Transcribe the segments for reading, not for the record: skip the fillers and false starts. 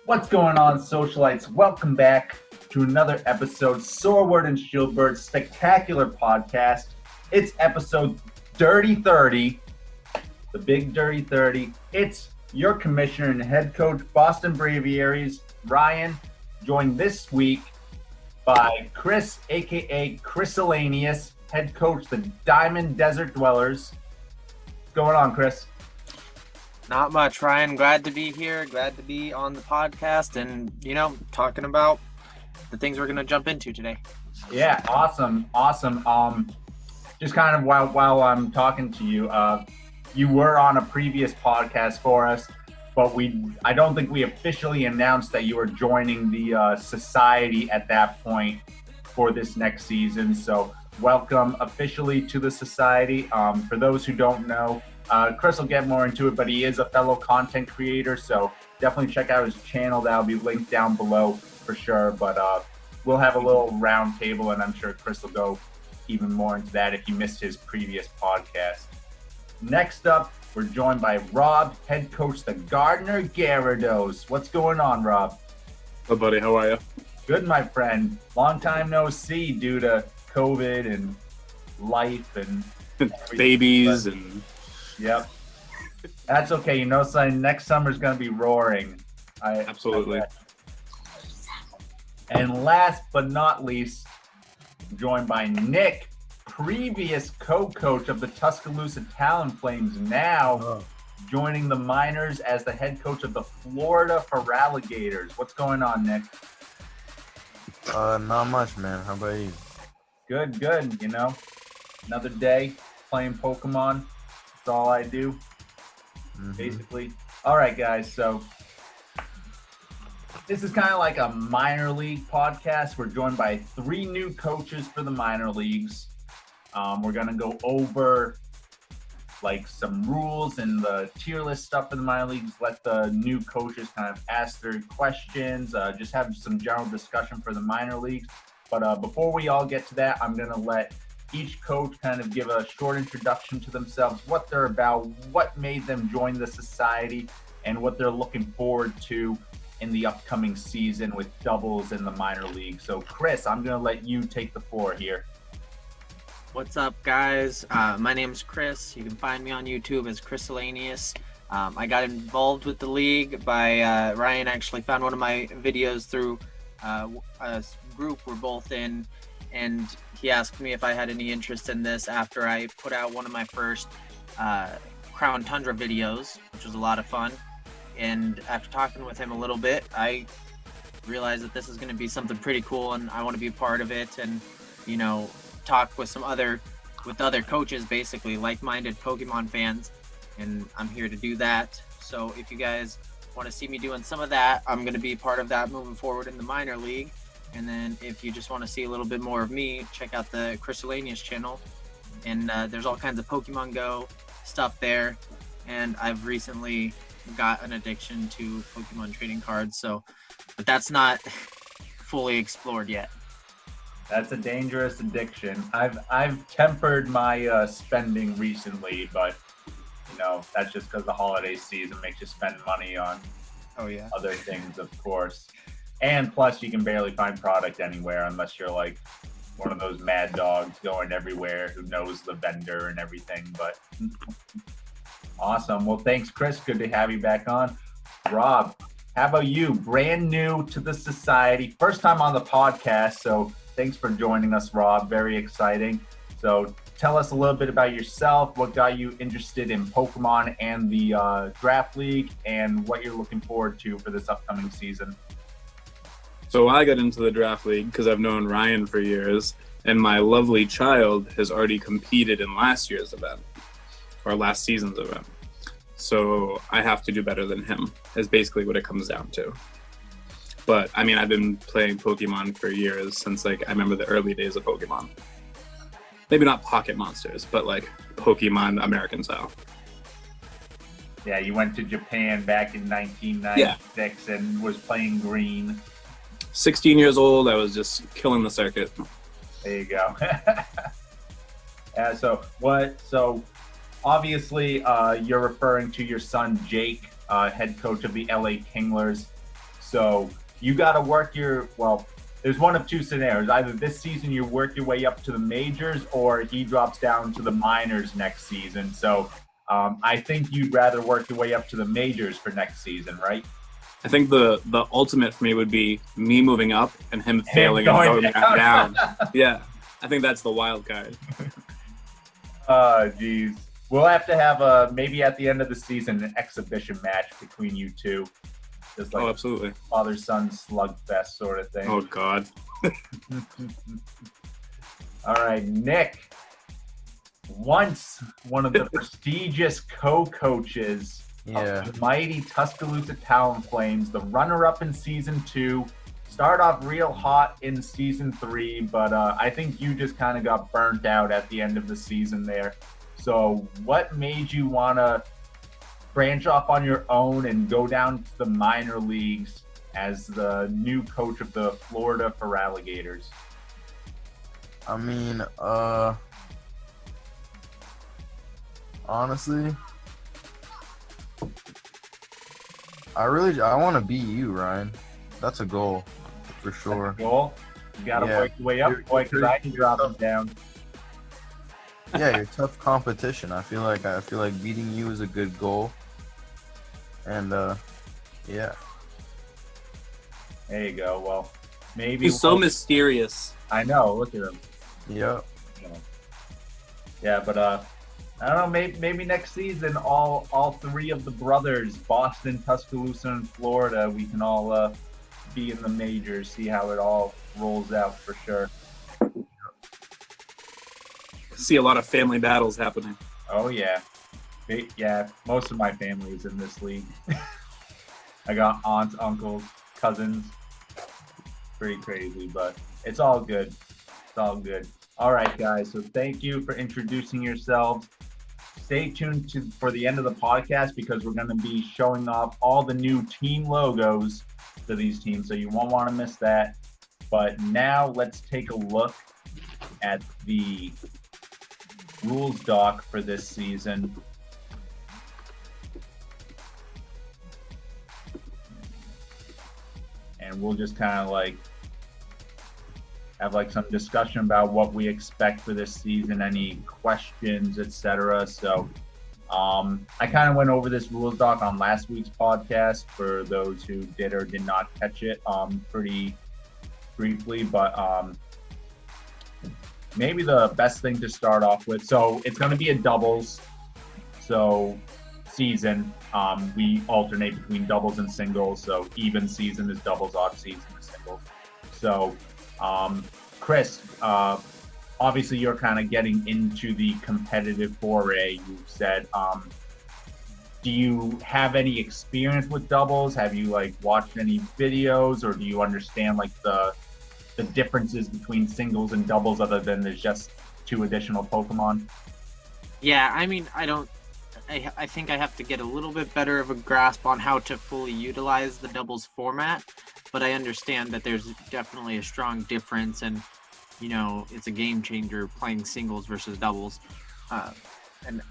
What's going on, socialites? Welcome back to another episode, Sordward and Shielbert's spectacular podcast. It's episode Dirty 30, the big Dirty 30. It's your commissioner and head coach, Boston Braviaries, Ryan, joined this week by Chris, a.k.a. Chrisilanius, head coach, the Diamond Desert Dwellers. What's going on, Chris? Not much, Ryan. Glad to be here. Glad to be on the podcast and, talking about the things we're going to jump into today. Yeah, awesome. Just kind of while I'm talking to you, you were on a previous podcast for us, but I don't think we officially announced that you were joining the society at that point for this next season. So welcome officially to the society. For those who don't know, Chris will get more into it, but he is a fellow content creator, so definitely check out his channel. That'll be linked down below for sure. But we'll have a little round table, and I'm sure Chris will go even more into that if you missed his previous podcast. Next up, we're joined by Rob, head coach, the Gardner Gyarados. What's going on, Rob? Hello, buddy. How are you? Good, my friend. Long time no see due to COVID and life and babies and... Yep. That's okay. Son, next summer's going to be roaring. Absolutely. And last but not least, I'm joined by Nick, previous co-coach of the Tuscaloosa Talonflames, now joining the minors as the head coach of the Florida Feraligatrs. What's going on, Nick? Not much, man. How about you? Good. Another day playing Pokemon. That's all I do, basically. All right, guys. So this is kind of like a minor league podcast. We're joined by 3 new coaches for the minor leagues. We're going to go over like some rules and the tier list stuff for the minor leagues. Let the new coaches kind of ask their questions, just have some general discussion for the minor leagues. But before we all get to that, I'm going to let each coach kind of give a short introduction to themselves, what they're about, what made them join the society, and what they're looking forward to in the upcoming season with doubles in the minor league. So, Chris, I'm going to let you take the floor here. What's up, guys? My name's Chris. You can find me on YouTube as Chrisilanius. I got involved with the league by Ryan actually found one of my videos through a group we're both in, and he asked me if I had any interest in this after I put out one of my first Crown Tundra videos, which was a lot of fun. And after talking with him a little bit, I realized that this is going to be something pretty cool, and I want to be a part of it and, talk with other coaches, basically like-minded Pokemon fans. And I'm here to do that. So if you guys want to see me doing some of that, I'm going to be part of that moving forward in the minor league. And then if you just want to see a little bit more of me, check out the Chrisilanius channel. And there's all kinds of Pokemon Go stuff there. And I've recently got an addiction to Pokemon trading cards. But that's not fully explored yet. That's a dangerous addiction. I've tempered my spending recently, but that's just because the holiday season makes you spend money on other things, of course. And plus, you can barely find product anywhere unless you're like one of those mad dogs going everywhere who knows the vendor and everything. But awesome. Well, thanks, Chris. Good to have you back on. Rob, how about you? Brand new to the society. First time on the podcast. So thanks for joining us, Rob. Very exciting. So tell us a little bit about yourself, what got you interested in Pokemon and the Draft League, and what you're looking forward to for this upcoming season. So I got into the Draft League because I've known Ryan for years, and my lovely child has already competed in last year's event, or last season's event. So I have to do better than him, is basically what it comes down to. But, I've been playing Pokemon for years, since, I remember the early days of Pokemon. Maybe not Pocket Monsters, but, Pokemon American style. Yeah, you went to Japan back in 1996 and was playing green. 16 years old, I was just killing the circuit. There you go. So obviously you're referring to your son, Jake, head coach of the LA Kinglers. So you got to work there's one of two scenarios. Either this season you work your way up to the majors, or he drops down to the minors next season. So I think you'd rather work your way up to the majors for next season, right? I think the ultimate for me would be me moving up and him failing and going back down. Yeah, I think that's the wild card. Geez. We'll have to have maybe at the end of the season an exhibition match between you two. Just like absolutely. Father-son slugfest sort of thing. Oh, God. All right, Nick. Once one of the prestigious co-coaches of the mighty Tuscaloosa Talonflames, the runner-up in Season 2, start off real hot in Season 3, but I think you just kind of got burnt out at the end of the season there. So what made you want to branch off on your own and go down to the minor leagues as the new coach of the Florida Feraligatrs? I mean, honestly, I want to beat you, Ryan. That's a goal, for sure. Goal? You got to work your way up, boy, because I can drop them down. Yeah, you're tough competition. I feel like beating you is a good goal. And yeah. There you go. Well, maybe He's so mysterious. I know. Look at him. Yep. Yeah, but I don't know. Maybe next season, all three of the brothers, Boston, Tuscaloosa, and Florida, we can all be in the majors. See how it all rolls out for sure. See a lot of family battles happening. Oh yeah. Yeah, most of my family is in this league. I got aunts, uncles, cousins. Pretty crazy, but it's all good. It's all good. All right, guys. So thank you for introducing yourselves. Stay tuned for the end of the podcast because we're going to be showing off all the new team logos for these teams, so you won't want to miss that. But now let's take a look at the rules doc for this season. And we'll just kind of have some discussion about what we expect for this season, any questions, etc. So I kind of went over this rules doc on last week's podcast for those who did or did not catch it pretty briefly, but maybe the best thing to start off with. So it's going to be a doubles season. We alternate between doubles and singles. So even season is doubles, odd season is singles. So Chris, obviously you're kind of getting into the competitive foray, you said. Do you have any experience with doubles? Have you watched any videos, or do you understand the differences between singles and doubles other than there's just 2 additional Pokemon? Yeah, I mean, I think I have to get a little bit better of a grasp on how to fully utilize the doubles format, but I understand that there's definitely a strong difference, and it's a game changer playing singles versus doubles. And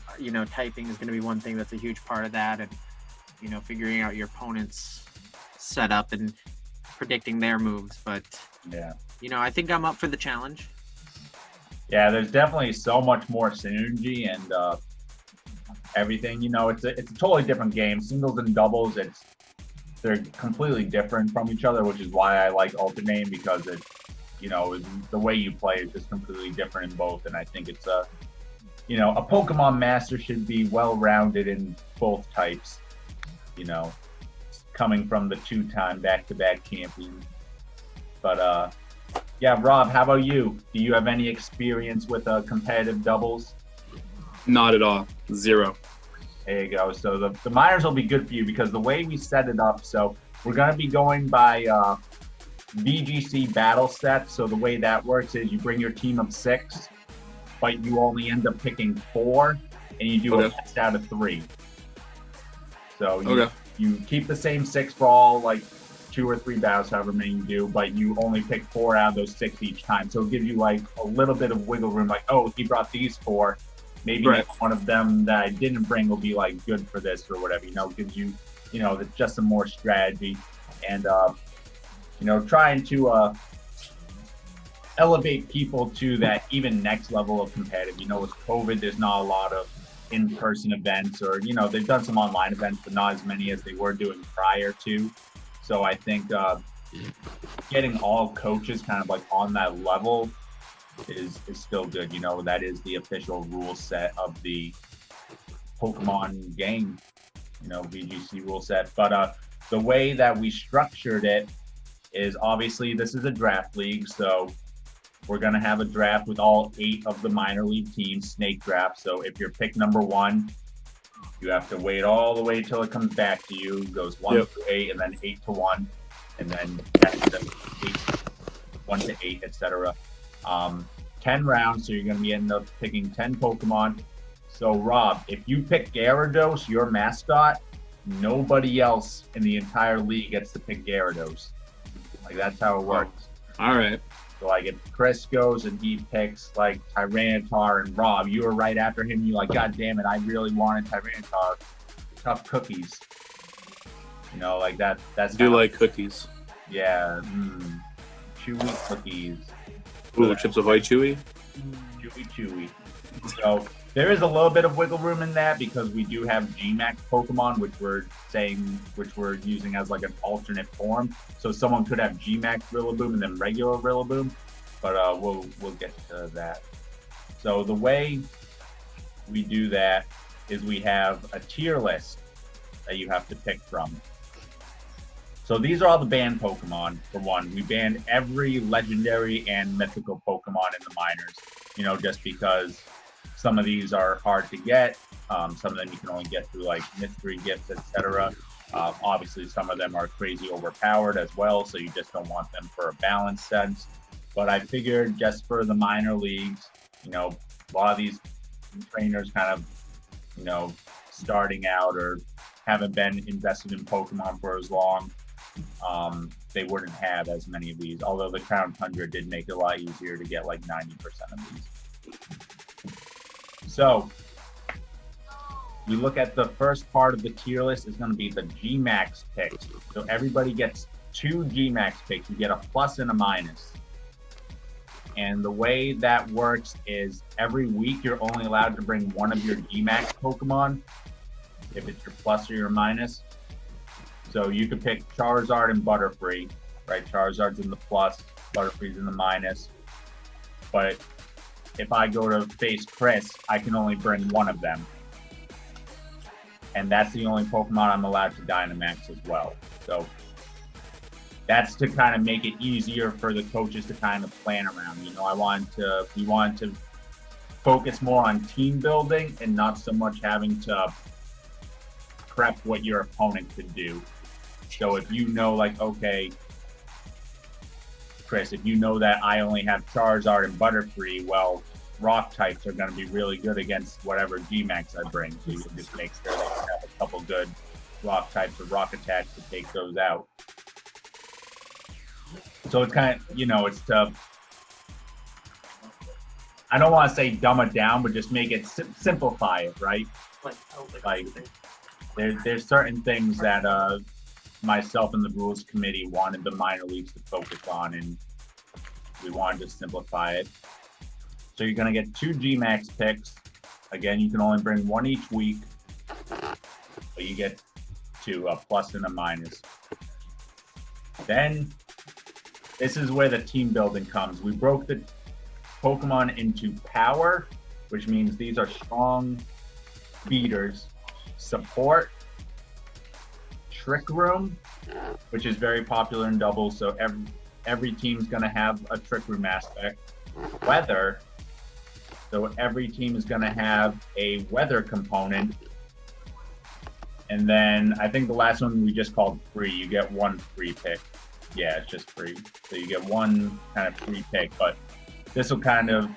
typing is going to be one thing that's a huge part of that, and figuring out your opponent's setup and predicting their moves. But yeah, I think I'm up for the challenge. Yeah, there's definitely so much more synergy and everything. It's a totally different game. Singles and doubles, they're completely different from each other, which is why I like alternating, because the way you play is just completely different in both. And I think it's a Pokemon master should be well-rounded in both types, coming from the 2-time back-to-back champion. But yeah, Rob, how about you? Do you have any experience with competitive doubles? Not at all. 0. There you go. So the minors will be good for you because the way we set it up, so we're going to be going by VGC battle sets. So the way that works is you bring your team of 6, but you only end up picking 4, and you do a best out of 3. So you keep the same 6 for all 2 or 3 battles, however many you do, but you only pick 4 out of those 6 each time. So it gives you a little bit of wiggle room, oh, he brought these 4. Maybe one of them that I didn't bring will be good for this or whatever. Gives you, just some more strategy. and trying to elevate people to that even next level of competitive. With COVID, there's not a lot of in-person events, or they've done some online events, but not as many as they were doing prior to. So I think getting all coaches kind of like on that level is still good. That is the official rule set of the Pokemon game, VGC rule set. But the way that we structured it is, obviously this is a draft league, so we're going to have a draft with all 8 of the minor league teams, snake draft. So if you're pick number 1, you have to wait all the way till it comes back to you. It goes 1 to 8, and then 8 to 1, and then 1 to 8, etc. 10 rounds, so you're going to be end up picking 10 Pokemon. So Rob, if you pick Gyarados, your mascot, nobody else in the entire league gets to pick Gyarados. Like, that's how it works. All right. So like if Chris goes and he picks like Tyranitar, and Rob, you were right after him, you're like, God damn it, I really wanted Tyranitar. Tough cookies. Like that. That's I do like cookies. Yeah. Chewy cookies. Ooh, Chips Ahoy Chewy. Chewy. So there is a little bit of wiggle room in that, because we do have Gmax Pokemon, which we're using as like an alternate form. So someone could have Gmax Rillaboom and then regular Rillaboom, but we'll get to that. So the way we do that is we have a tier list that you have to pick from. So these are all the banned Pokemon. For one, we banned every legendary and mythical Pokemon in the minors, just because some of these are hard to get. Some of them you can only get through like mystery gifts, etc. Obviously, some of them are crazy overpowered as well, so you just don't want them for a balance sense. But I figured just for the minor leagues, a lot of these trainers kind of, starting out or haven't been invested in Pokemon for as long, they wouldn't have as many of these. Although the Crown Tundra did make it a lot easier to get like 90% of these. So we look at the first part of the tier list is going to be the Gmax picks. So everybody gets 2 Gmax picks. You get a plus and a minus. And the way that works is every week you're only allowed to bring one of your Gmax Pokemon, if it's your plus or your minus. So you could pick Charizard and Butterfree, right? Charizard's in the plus, Butterfree's in the minus. But if I go to face Chris, I can only bring one of them. And that's the only Pokemon I'm allowed to Dynamax as well. So that's to kind of make it easier for the coaches to kind of plan around. We want to focus more on team building and not so much having to prep what your opponent could do. So if okay, Chris, if you know that I only have Charizard and Butterfree, well, rock types are going to be really good against whatever Gmax I bring. So you can just make sure that you have a couple good rock types or rock attacks to take those out. So it's kind of, it's tough. I don't want to say dumb it down, but just make it simplify it, right? Like there's certain things that myself and the rules committee wanted the minor leagues to focus on, and we wanted to simplify it. So you're going to get 2 Gmax picks. Again, you can only bring 1 each week, but you get 2, a plus and a minus. Then this is where the team building comes. We broke the Pokemon into power, which means these are strong beaters, support, Trick Room, which is very popular in doubles, so every team's going to have a Trick Room aspect. Weather, so every team is going to have a weather component. And then I think the last one we just called free. You get 1 free pick. Yeah, it's just free. So you get 1 kind of free pick, but this will kind of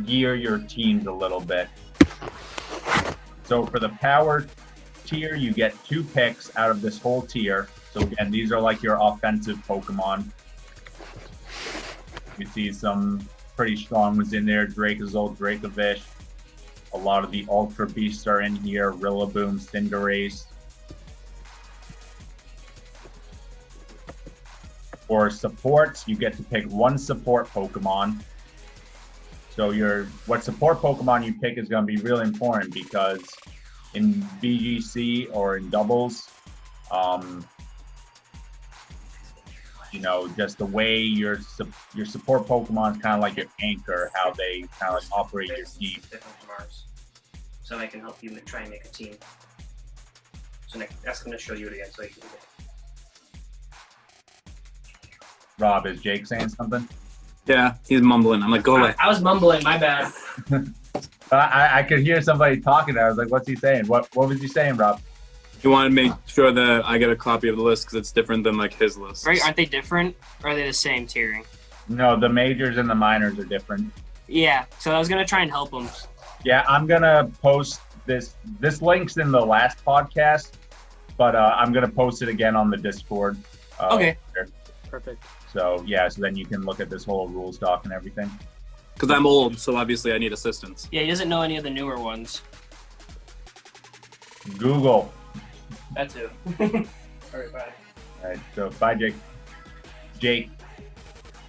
gear your teams a little bit. So for the power tier, you get 2 picks out of this whole tier. So again, these are like your offensive Pokemon. You see some pretty strong ones in there. Dracozolt, Dracovish. A lot of the Ultra Beasts are in here. Rillaboom, Cinderace. For supports, you get to pick one support Pokemon. So what support Pokemon you pick is going to be really important because in VGC or in doubles, just the way your support Pokemon is kind of like your anchor, how they kind of like operate your team. Different from ours. So I can help you try and make a team. So Nick, ask him to show you it again so you can do it. Rob, is Jake saying something? Yeah, he's mumbling. I'm like, go away. I was mumbling, my bad. I could hear somebody talking. I was like, what's he saying? What was he saying, Rob? He wanted to make sure that I get a copy of the list because it's different than like his list. Right? Aren't they different? Or are they the same tiering? No, the majors and the minors are different. Yeah, so I was going to try and help them. Yeah, I'm going to post this. This link's in the last podcast, but I'm going to post it again on the Discord. Okay. Later. Perfect. So, yeah, so then you can look at this whole rules doc and everything. Because I'm old, so obviously I need assistance. Yeah, he doesn't know any of the newer ones. Google. That too. All right, bye. All right, so bye, Jake. Jake,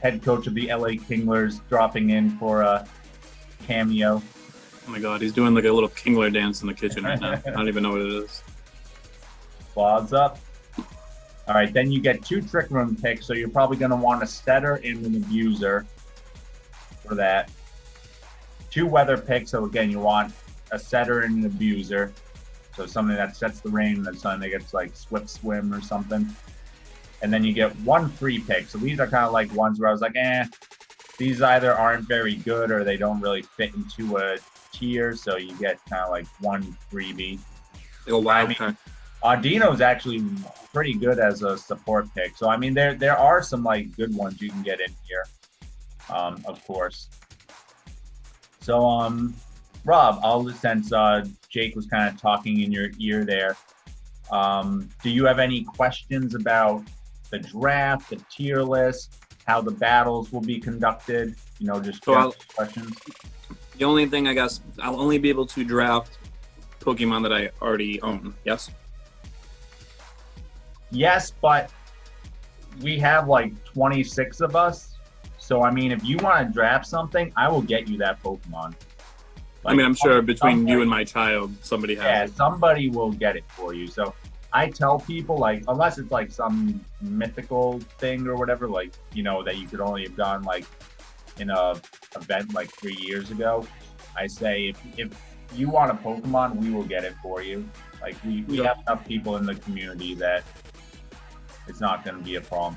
head coach of the LA Kinglers, dropping in for a cameo. Oh my god, he's doing like a little Kingler dance in the kitchen right now. I don't even know what it is. Claws up. All right, then you get 2 Trick Room picks, so you're probably going to want a setter and an abuser for that. 2 weather picks, so again, you want a setter and an abuser. So something that sets the rain and then something that gets like Swift Swim or something. And then you get 1 free pick. So these are kind of like ones where I was like, these either aren't very good or they don't really fit into a tier. So you get kind of like 1 freebie. Like a wild card. Audino's actually pretty good as a support pick. So, I mean, there are some like good ones you can get in here, of course. So, Rob, since Jake was kind of talking in your ear there, do you have any questions about the draft, the tier list, how the battles will be conducted? Just questions. The only thing, I guess, I'll only be able to draft Pokemon that I already own, yes? Yes, but we have like 26 of us. So, I mean, if you want to draft something, I will get you that Pokemon. I mean, I'm sure between you and my child, somebody has it. Somebody will get it for you. So I tell people, like, unless it's like some mythical thing or whatever, like, that you could only have done like in a event like 3 years ago, I say if you want a Pokemon, we will get it for you. Like we have enough people in the community that it's not going to be a problem.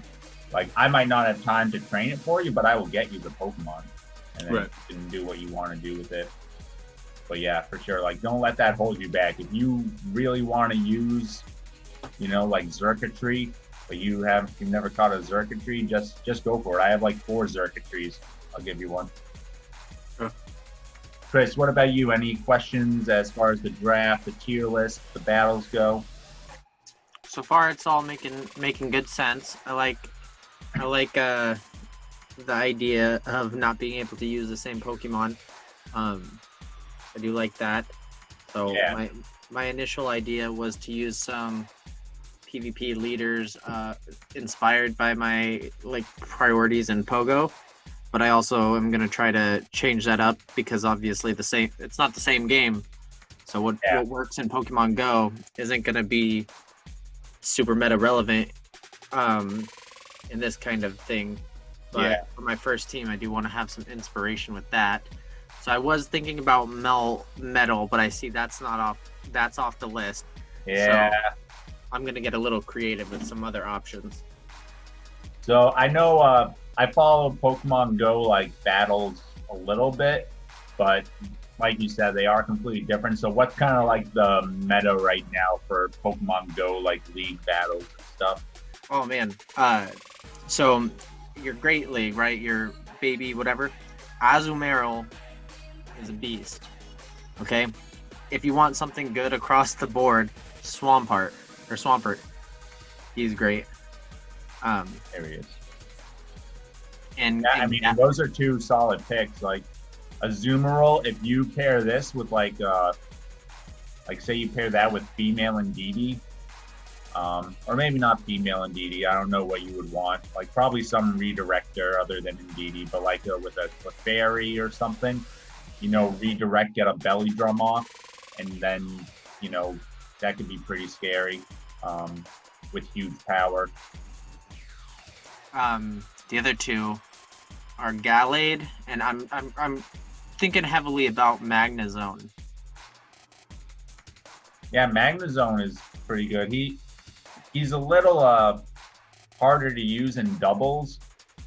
Like I might not have time to train it for you, but I will get you the Pokemon, and then you can do what you want to do with it. But yeah, for sure, like don't let that hold you back. If you really want to use, like Xurkitree, but you've never caught a Xurkitree, just go for it. I have like 4 Xurkitrees. I'll give you one. Sure. Chris, what about you? Any questions as far as the draft, the tier list, the battles go? So far, it's all making good sense. I like the idea of not being able to use the same Pokemon. I do like that. So yeah. my initial idea was to use some PvP leaders inspired by my priorities in Pogo, but I also am gonna try to change that up because obviously it's not the same game. So what works in Pokemon Go isn't gonna be super meta relevant in this kind of thing. But for my first team, I do want to have some inspiration with that. So I was thinking about metal, but I see that's off the list. Yeah. So I'm gonna get a little creative with some other options. So I know I follow Pokemon Go battles a little bit, but like you said, they are completely different. So what's kind of like the meta right now for Pokemon Go league battles and stuff? Oh man. So your Great League, right? Your baby whatever. Azumarill is a beast. Okay? If you want something good across the board, Swampert. He's great. There he is. And I mean, those are 2 solid picks. Like Azumarill, if you pair this with say you pair that with Female and DD, Or maybe not female Indeedee. I don't know what you would want. Like probably some redirector other than Indeedee, but like with a fairy or something, redirect, get a belly drum off, and then, that could be pretty scary with huge power. The other two are Gallade, and I'm thinking heavily about Magnezone. Yeah, Magnezone is pretty good. He's a little harder to use in doubles,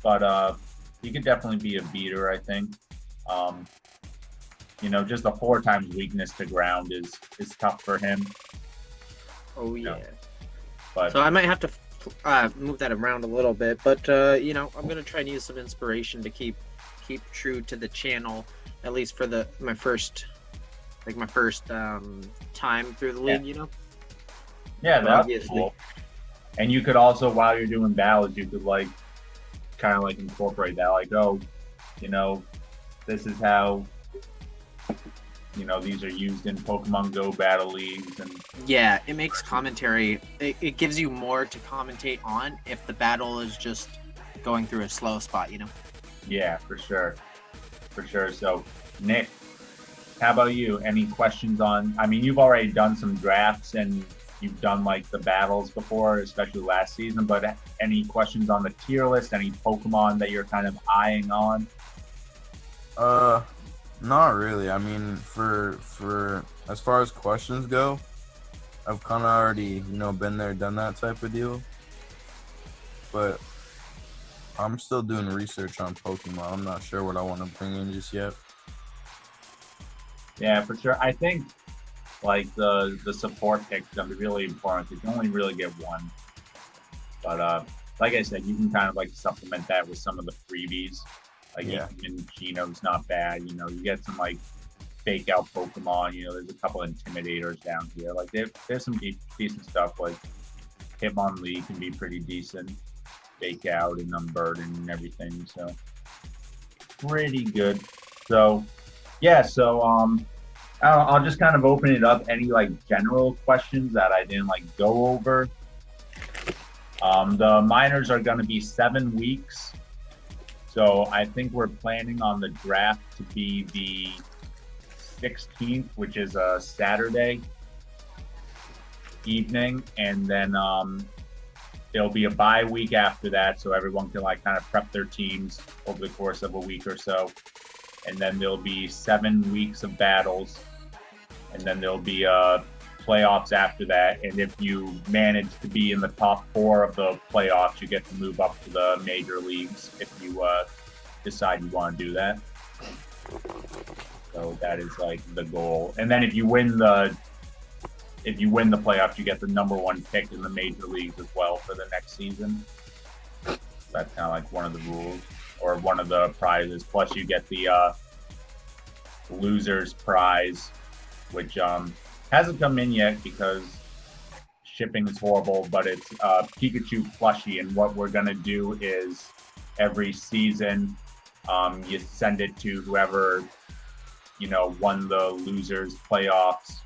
but he could definitely be a beater, I think. Just a 4 times weakness to ground is tough for him. Oh yeah. But So I might have to move that around a little bit, but I'm gonna try and use some inspiration to keep true to the channel, at least for my first time through the league. yeah, that's cool. And you could also, while you're doing battles, you could kind of incorporate that, this is how these are used in Pokemon Go battle leagues, and Yeah, it makes commentary. It gives you more to commentate on if the battle is just going through a slow spot. yeah, for sure. So, Nick, how about you? Any questions on? I mean, you've already done some drafts and you've done the battles before, especially last season. But any questions on the tier list? Any Pokemon that you're kind of eyeing on? Not really. I mean, for as far as questions go, I've kind of already, been there, done that type of deal. But I'm still doing research on Pokemon. I'm not sure what I want to bring in just yet. Yeah, for sure. I think the support pick is gonna be really important because you only really get one. But like I said, you can kind of supplement that with some of the freebies. Even Chino's not bad. You get some fake out Pokemon. There's a couple Intimidators down here. There's some decent stuff. Hitmonlee can be pretty decent. Fake out and Unburden and everything. So pretty good. So yeah. So I'll just kind of open it up. Any general questions that I didn't go over? The minors are going to be 7 weeks. So I think we're planning on the draft to be the 16th, which is a Saturday evening, and then there'll be a bye week after that, so everyone can kind of prep their teams over the course of a week or so, and then there'll be 7 weeks of battles, and then there'll be playoffs after that, and if you manage to be in the top 4 of the playoffs, you get to move up to the major leagues if you decide you want to do that. So that is the goal. And then if you win the playoffs, you get the #1 pick in the major leagues as well for the next season. That's kind of one of the rules or one of the prizes. Plus you get the losers prize, which hasn't come in yet because shipping is horrible, but it's Pikachu plushie, and what we're gonna do is every season you send it to whoever won the losers playoffs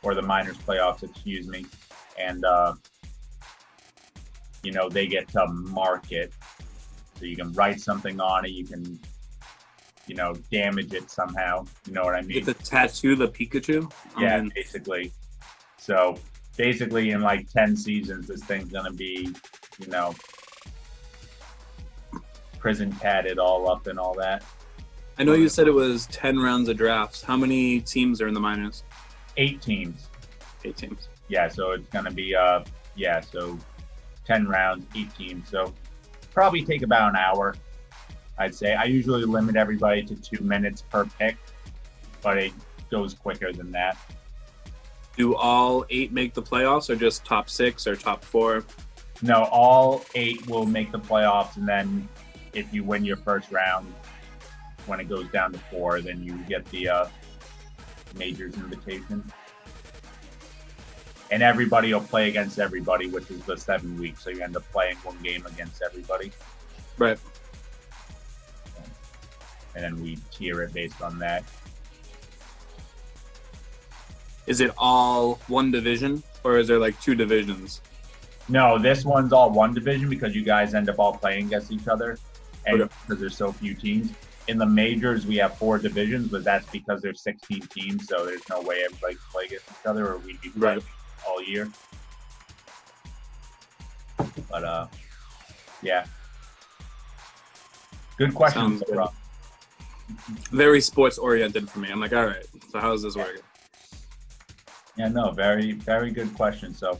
or the minors playoffs, excuse me, and they get to mark it, so you can write something on it, you can damage it somehow. You know what I mean? You get to tattoo the Pikachu? Yeah, basically. So basically in 10 seasons, this thing's going to be, prison tatted all up and all that. I know you said it was 10 rounds of drafts. How many teams are in the minors? 8 teams. 8 teams. Yeah, so it's going to be, so 10 rounds, 8 teams. So probably take about an hour, I'd say. I usually limit everybody to 2 minutes per pick, but it goes quicker than that. Do all 8 make the playoffs, or just top 6 or top 4? No, all 8 will make the playoffs, and then if you win your first round, when it goes down to 4, then you get the majors invitation. And everybody will play against everybody, which is the 7 weeks. So you end up playing 1 game against everybody. Right. And then we tier it based on that. Is it all one division, or is there 2 divisions? No, this one's all one division because you guys end up all playing against each other, and Okay. because there's so few teams. In the majors, we have 4 divisions, but that's because there's 16 teams, so there's no way everybody can play against each other, or we'd be playing Right. all year. But yeah. Good question, Sounds good. Rob. Very sports oriented for me. I'm like, all right, so how's this working? Yeah, no, very, very good question. So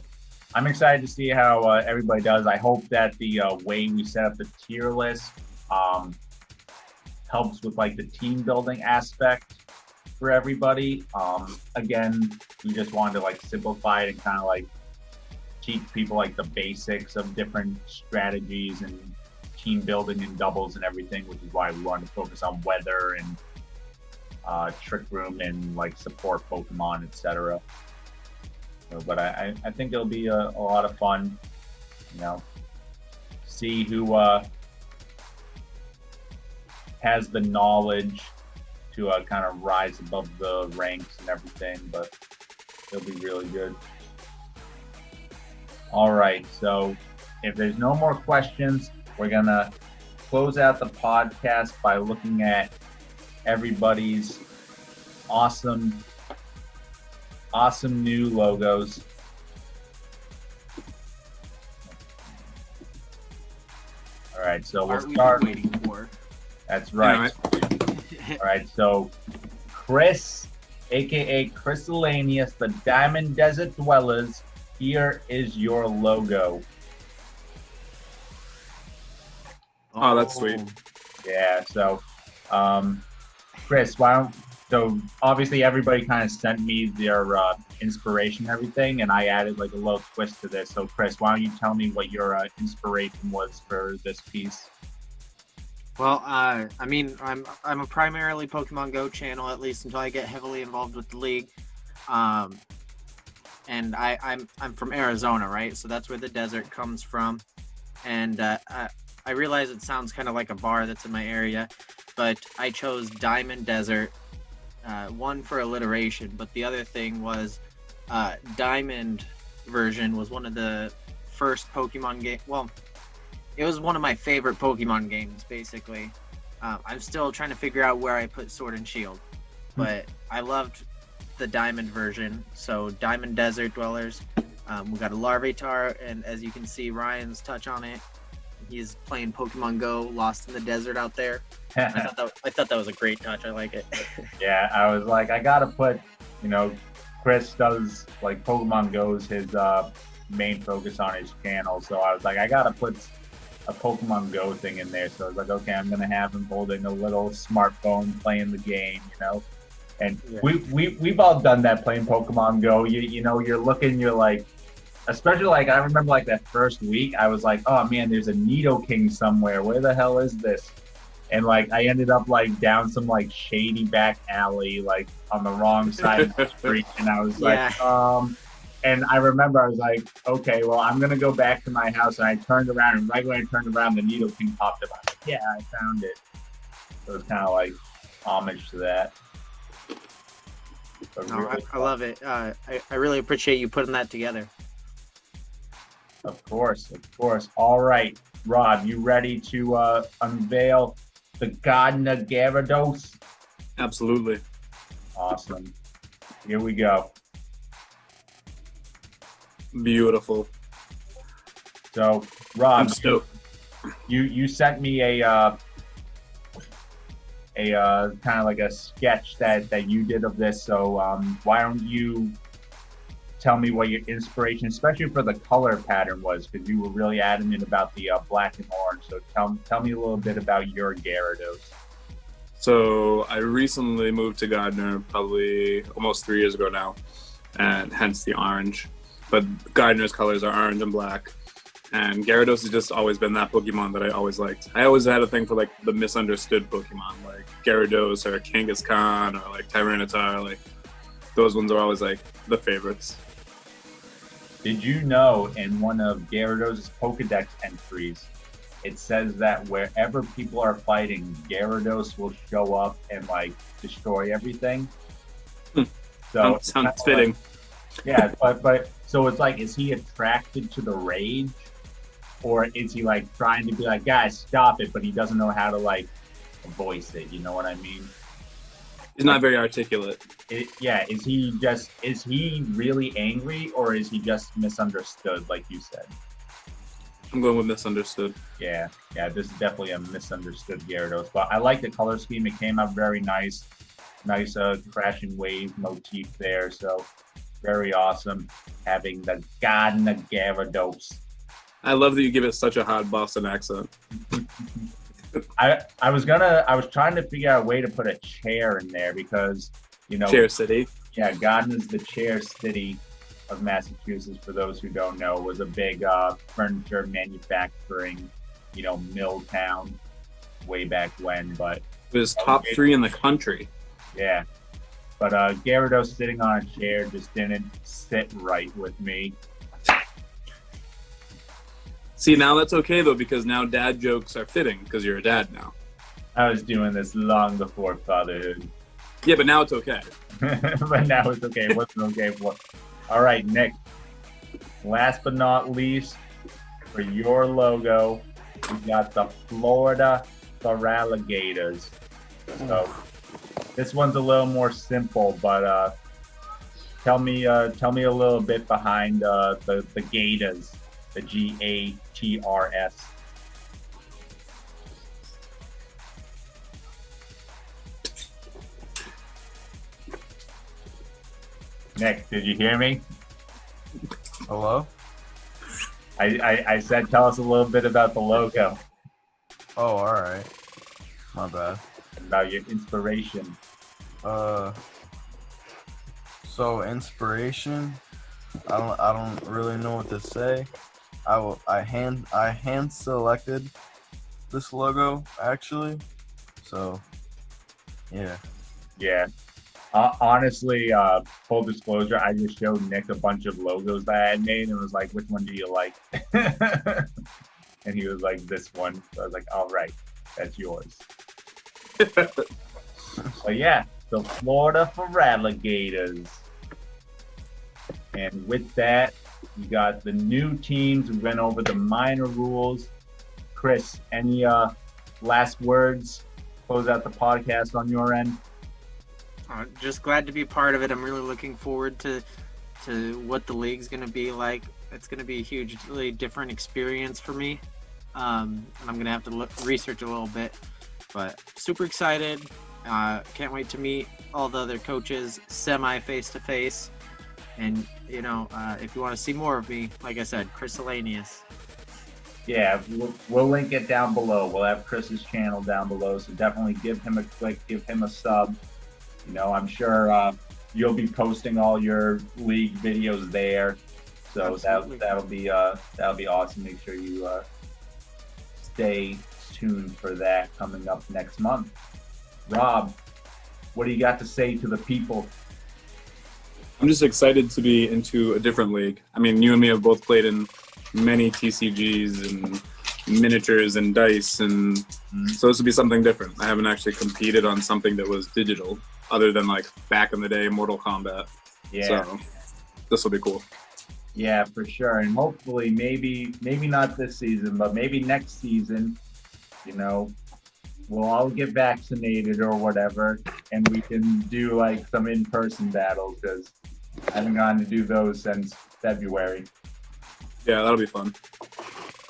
I'm excited to see how everybody does. I hope that the way we set up the tier list helps with like the team building aspect for everybody. Again, we just wanted to like simplify it and kind of like teach people like the basics of different strategies and team building and doubles and everything, which is why we wanted to focus on weather and trick room and like support Pokemon, etc. So, but I think it'll be a lot of fun, you know, see who has the knowledge to kind of rise above the ranks and everything, but it'll be really good. All right, so if there's no more questions, we're gonna close out the podcast by looking at everybody's awesome new logos. All right, so we'll Aren't we start. waiting for? That's right. Anyway, All right, so Chris, aka Chryssalanius, the Diamond Desert Dwellers, here is your logo. Oh, that's sweet. Yeah, so Chris, so obviously everybody kind of sent me their inspiration and everything, and I added like a little twist to this. So Chris, why don't you tell me what your inspiration was for this piece? Well, I mean, I'm a primarily Pokemon Go channel, at least until I get heavily involved with the league. And I'm from Arizona, right? So that's where the desert comes from. And I realize it sounds kind of like a bar that's in my area, but I chose Diamond Desert, one for alliteration, but the other thing was Diamond version was one of the first Pokemon game. Well, it was one of my favorite Pokemon games, basically. I'm still trying to figure out where I put Sword and Shield, but I loved the Diamond version. So Diamond Desert Dwellers. We got a Larvitar, and as you can see, Ryan's touch on it. He's playing Pokemon Go, lost in the desert out there. I thought that was a great touch. I like it. Yeah, I was like, I gotta put, you know, Chris does like Pokemon Go's his main focus on his channel, so I was like, I gotta put a Pokemon Go thing in there. So I was like, okay, I'm gonna have him holding a little smartphone playing the game, you know. And Yeah. we've all done that, playing Pokemon Go. You know, you're looking, you're like, especially like I remember like that first week, I was like, oh man, there's a Nidoking somewhere. Where the hell is this? And like I ended up like down some like shady back alley, like on the wrong side of the street, and I was like, and I remember I was like, okay, well, I'm gonna go back to my house, and I turned around, and right when I turned around, the Nidoking popped up. I was like, yeah, I found it. So it's kind of like homage to that. But No, really I love it. I really appreciate you putting that together. Of course, of course. All right, Rob, you ready to unveil the Gardner Gyarados? Absolutely. Awesome. Here we go. Beautiful. So, Rob, I'm stoked. you sent me a kind of like a sketch that you did of this. So why don't you tell me what your inspiration, especially for the color pattern, was, because you were really adamant about the black and orange. So tell me a little bit about your Gyarados. So I recently moved to Gardner, probably almost 3 years ago now, and hence the orange. But Gardner's colors are orange and black. And Gyarados has just always been that Pokemon that I always liked. I always had a thing for like the misunderstood Pokemon, like Gyarados or Kangaskhan or like Tyranitar. Like those ones are always like the favorites. Did you know in one of Gyarados' Pokedex entries, it says that wherever people are fighting, Gyarados will show up and like destroy everything? So Sounds fitting. Yeah, but so it's like, is he attracted to the rage, or is he like trying to be like, guys, stop it, but he doesn't know how to like voice it? You know what I mean? He's not very articulate. Yeah, is he really angry, or is he just misunderstood, like you said? I'm going with misunderstood. Yeah, this is definitely a misunderstood Gyarados, but I like the color scheme. It came out very nice. Nice crashing wave motif there, so very awesome having the Gardner Gyarados. I love that you give it such a hot Boston accent. I was trying to figure out a way to put a chair in there because, you know, Chair City. yeah, Gardner's the chair city of Massachusetts, for those who don't know, was a big furniture manufacturing, you know, mill town way back when, but It was top 3 in the country. yeah. But Gyarados sitting on a chair just didn't sit right with me. See, now that's okay though, because now dad jokes are fitting because you're a dad now. I was doing this long before fatherhood. Yeah, but now it's okay. But now it's okay. It wasn't okay for. All right, Nick. Last but not least, for your logo, we got the Florida Feraligatrs. So this one's a little more simple, but tell me a little bit behind the Gators, the Gatrs. Nick, did you hear me? Hello? I said tell us a little bit about the logo, Oh, alright. My bad. about your inspiration. So inspiration, I don't really know what to say. I hand selected this logo actually. So yeah. Yeah. Honestly, full disclosure, I just showed Nick a bunch of logos that I had made and was like, which one do you like? And he was like, this one. So I was like, all right, that's yours. But yeah, the Florida Feraligatrs. And with that, you got the new teams. We went over the minor rules. Chris, any last words? Close out the podcast on your end. Just glad to be part of it. I'm really looking forward to what the league's going to be like. It's going to be a hugely different experience for me. And I'm going to have to research a little bit. But super excited. Can't wait to meet all the other coaches semi face-to-face. And, you know, if you want to see more of me, like I said, Chris Alanius. Yeah, we'll link it down below. We'll have Chris's channel down below. So definitely give him a click, give him a sub. You know, I'm sure you'll be posting all your league videos there, so that'll be awesome. Make sure you stay tuned for that coming up next month. Rob, what do you got to say to the people? I'm just excited to be into a different league. I mean, you and me have both played in many TCGs and miniatures and dice, and so this will be something different. I haven't actually competed on something that was digital, other than like back in the day, Mortal Kombat. Yeah. So this will be cool. Yeah, for sure. And hopefully, maybe not this season, but maybe next season, you know, we'll all get vaccinated or whatever, and we can do like some in-person battles, because I haven't gotten to do those since February. Yeah, that'll be fun.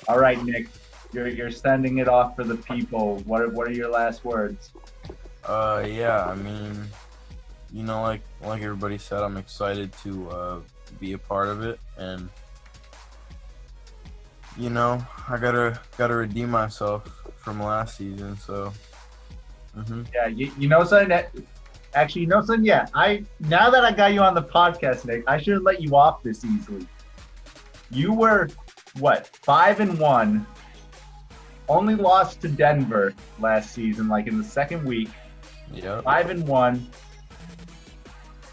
All right, Nick, you're sending it off for the people. What are your last words? Yeah, I mean, you know, like everybody said, I'm excited to be a part of it, and you know, I gotta redeem myself from last season. So, Yeah, you know something that actually, you know something. Yeah, now that I got you on the podcast, Nick, I should have let you off this easily. You were what, 5-1, only lost to Denver last season, like in the second week. yeah. 5-1.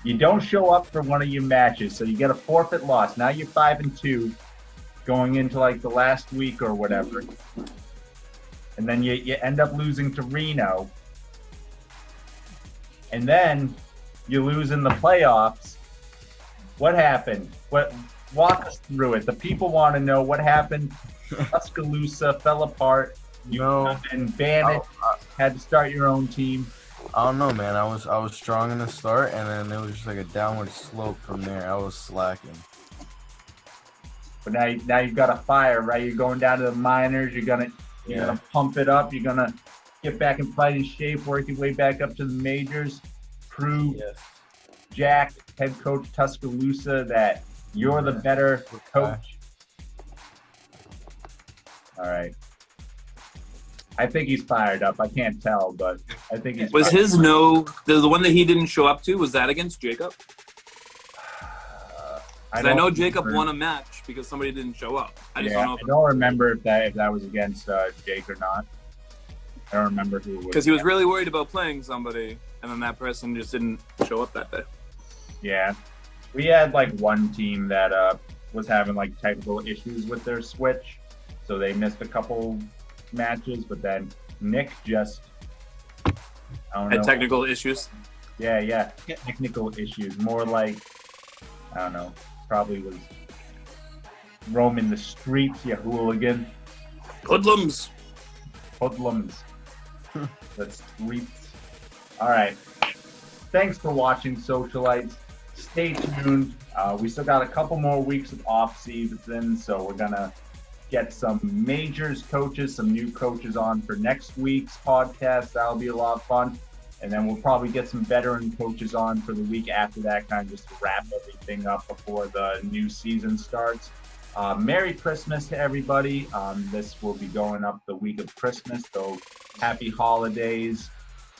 You don't show up for one of your matches, so you get a forfeit loss. Now you're 5-2, going into like the last week or whatever, and then you end up losing to Reno, and then you lose in the playoffs What happened? Walk us through it. The people want to know what happened. Tuscaloosa fell apart. You and banished. Had to start your own team. I don't know, man. I was strong in the start, and then it was just like a downward slope from there. I was slacking. But now you've got a fire, right? You're going down to the minors. You're gonna pump it up. You're gonna get back in fighting shape, work your way back up to the majors. Prove Jack, head coach Tuscaloosa, that you're the better coach. All right. I think he's fired up. I can't tell, but I think he's. Was his no the one that he didn't show up to? Was that against Jacob? I know Jacob won a match because somebody didn't show up. I don't remember if that was against Jake or not. I don't remember who it was. Because he was really worried about playing somebody, and then that person just didn't show up that day. Yeah, we had like one team that was having like technical issues with their Switch, so they missed a couple matches. But then Nick just had technical issues. Yeah, technical issues. More like, I don't know, probably was roaming the streets, you hooligan. Hoodlums. The streets. All right. Thanks for watching, socialites. Stay tuned. We still got a couple more weeks of off season, so we're gonna get some majors coaches, some new coaches on for next week's podcast. That'll be a lot of fun. And then we'll probably get some veteran coaches on for the week after that, kind of just to wrap everything up before the new season starts. Merry Christmas to everybody. This will be going up the week of Christmas, so happy holidays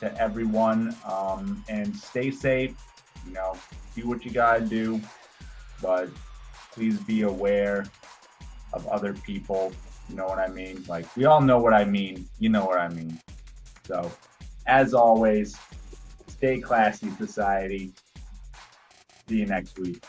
to everyone. And stay safe. Do what you gotta do, but please be aware of other people. You know what I mean? Like, we all know what I mean. You know what I mean. So, as always, stay classy, society. See you next week.